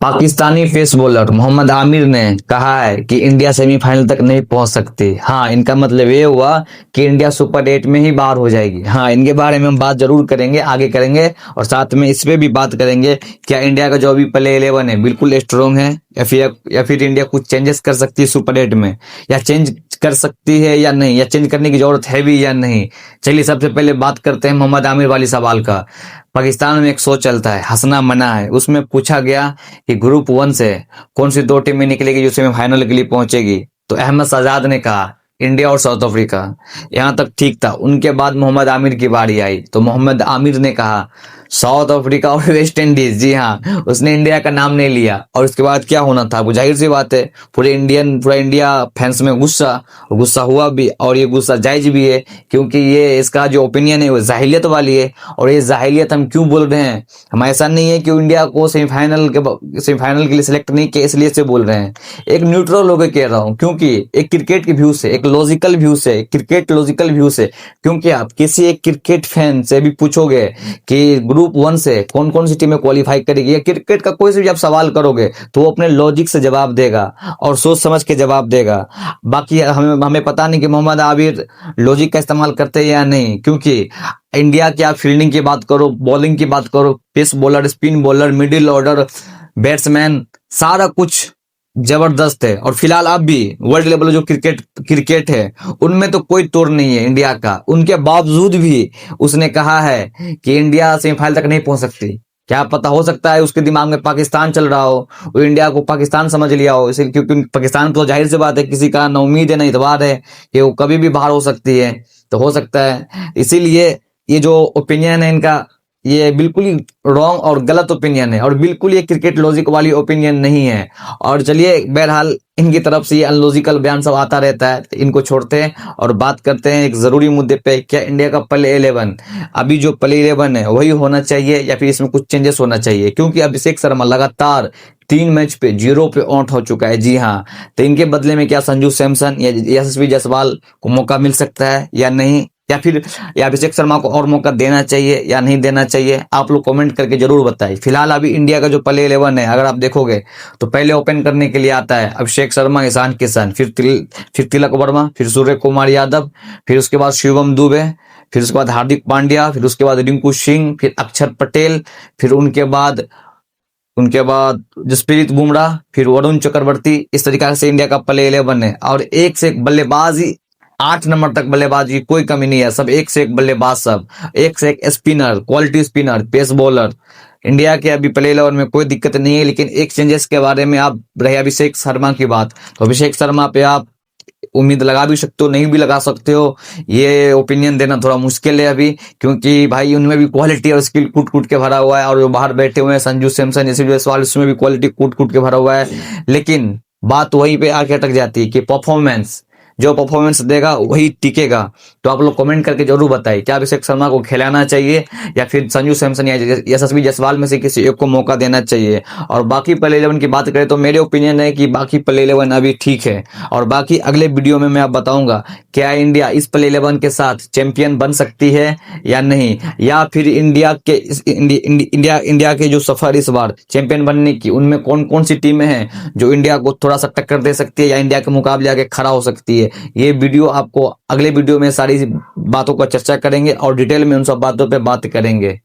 Pakistani pace bowler Mohammad Aamir ने कहा है कि इंडिया सेमीफाइनल तक नहीं पहुंच सकती। हाँ, इनका मतलब ये हुआ कि इंडिया सुपर 8 में ही बाहर हो जाएगी। हाँ, इनके बारे में हम बात जरूर करेंगे, आगे करेंगे और साथ में इस पे भी बात करेंगे क्या इंडिया का जो अभी प्ले 11 है बिल्कुल स्ट्रॉन्ग है या फिर इंडिया कुछ चेंजेस कर सकती है सुपर 8 में, या चेंज कर सकती है या नहीं, या चेंज करने की जरूरत है भी या नहीं। चलिए सबसे पहले बात करते हैं मोहम्मद आमिर वाली सवाल का। पाकिस्तान में एक शो चलता है हंसना मना है, उसमें पूछा गया कि ग्रुप 1 से कौन सी 2 टीमें निकलेगी जो सेमीफाइनल के लिए पहुंचेगी। तो अहमद शहजाद ने कहा इंडिया और साउथ अफ्रीका। यहां तक ठीक था। उनके बाद मोहम्मद आमिर की बारी आई तो मोहम्मद आमिर ने कहा साउथ अफ्रीका और वेस्ट इंडीज। जी हाँ, उसने इंडिया का नाम नहीं लिया। और उसके बाद क्या होना था वो जाहिर सी बात है, पूरा इंडिया फैंस में गुस्सा हुआ भी, और ये गुस्सा जायज भी है क्योंकि ये इसका जो ओपिनियन है वो जाहिलियत वाली है। और ये जाहिलियत हम क्यों बोल रहे हैं, हम ऐसा नहीं है कि इंडिया को सेमीफाइनल के लिए सिलेक्ट नहीं किया इसलिए से बोल रहे हैं। एक न्यूट्रल होकर कह रहा हूँ क्योंकि एक क्रिकेट के व्यू से, एक लॉजिकल व्यू से, क्रिकेट लॉजिकल व्यू से, क्योंकि आप किसी एक क्रिकेट फैन से भी पूछोगे कि ग्रुप 1 से कौन कौन सी टीमें क्वालिफाई करेगी, या क्रिकेट का कोई से भी आप सवाल करोगे तो वो अपने लॉजिक से जवाब देगा और सोच समझ के जवाब देगा। बाकी हमें पता नहीं कि मोहम्मद आबिर लॉजिक का इस्तेमाल करते हैं या नहीं, क्योंकि इंडिया की आप फील्डिंग की बात करो, बॉलिंग की बात करो, pace bowler, spin bowler, middle order, batsman, सारा कुछ जबरदस्त है। और फिलहाल अब भी वर्ल्ड लेवल जो क्रिकेट है उनमें तो कोई तोड़ नहीं है इंडिया का। उनके बावजूद भी उसने कहा है कि इंडिया सेमीफाइनल तक नहीं पहुंच सकती। क्या पता, हो सकता है उसके दिमाग में पाकिस्तान चल रहा हो, वो इंडिया को पाकिस्तान समझ लिया हो, इसलिए क्योंकि पाकिस्तान तो जाहिर सी बात है किसी का ना उम्मीद है ना इतबार है कि वो कभी भी बाहर हो सकती है। तो हो सकता है, इसीलिए ये जो ओपिनियन है इनका ये बिल्कुल ही रॉन्ग और गलत ओपिनियन है, और बिल्कुल ये क्रिकेट लॉजिक वाली ओपिनियन नहीं है। और चलिए बहरहाल इनकी तरफ से ये अनलॉजिकल बयान सब आता रहता है, तो इनको छोड़ते हैं और बात करते हैं एक जरूरी मुद्दे पे। क्या इंडिया का प्ले 11 अभी जो प्ले 11 है वही होना चाहिए या फिर इसमें कुछ चेंजेस होना चाहिए? क्योंकि अभिषेक शर्मा लगातार 3 मैच पे 0 पे आउट हो चुका है। जी हाँ, तो इनके बदले में क्या संजू सैमसन या यशस्वी जायसवाल को मौका मिल सकता है या नहीं, या फिर अभिषेक शर्मा को और मौका देना चाहिए या नहीं देना चाहिए? आप लोग कमेंट करके जरूर बताइए। फिलहाल अभी इंडिया का जो प्ले 11 है अगर आप देखोगे तो पहले ओपन करने के लिए आता है अभिषेक शर्मा, ईशान किशन, फिर तिलक वर्मा, फिर सूर्य कुमार यादव, फिर उसके बाद शिवम दुबे, फिर उसके बाद हार्दिक पांड्या, फिर उसके बाद रिंकू सिंह, फिर अक्षर पटेल, फिर उनके बाद जसप्रीत बुमराह, फिर वरुण चक्रवर्ती। इस तरीके से इंडिया का प्ले 11 है। और एक से एक बल्लेबाजी, 8 नंबर तक बल्लेबाजी की कोई कमी नहीं है। सब एक से एक बल्लेबाज, सब एक से एक spinner, quality spinner, pace bowler. India के अभी प्ले 11 में कोई दिक्कत नहीं है। लेकिन एक चेंजेस के बारे में आप रहे अभिषेक शर्मा की बात, तो अभिषेक शर्मा पे आप उम्मीद लगा भी सकते हो, नहीं भी लगा सकते हो। ये ओपिनियन देना थोड़ा मुश्किल है अभी, क्योंकि भाई उनमें भी क्वालिटी और स्किल कूट कूट के भरा हुआ है। और जो बाहर बैठे हुए हैं संजू सैमसन, यशस्वी जायसवाल, उसमें भी क्वालिटी कूट कूट के भरा हुआ है। लेकिन बात वहीं पे आके अटक जाती है कि परफॉर्मेंस, जो परफॉर्मेंस देगा वही टिकेगा। तो आप लोग कमेंट करके जरूर बताइए क्या अभिषेक शर्मा को खिलाना चाहिए या फिर संजू सैमसन या यशस्वी जायसवाल में से किसी एक को मौका देना चाहिए। और बाकी प्ले 11 की बात करें तो मेरे ओपिनियन है कि बाकी प्ले 11 अभी ठीक है। और बाकी अगले वीडियो में मैं आप बताऊंगा क्या इंडिया इस प्ले 11 के साथ चैंपियन बन सकती है या नहीं, या फिर इंडिया के जो सफर इस बार चैंपियन बनने की, उनमें कौन कौन सी टीमें हैं जो इंडिया को थोड़ा सा टक्कर दे सकती है या इंडिया के मुकाबले आके खड़ा हो सकती है। ये वीडियो आपको अगले वीडियो में सारी बातों का चर्चा करेंगे और डिटेल में उन सब बातों पे बात करेंगे।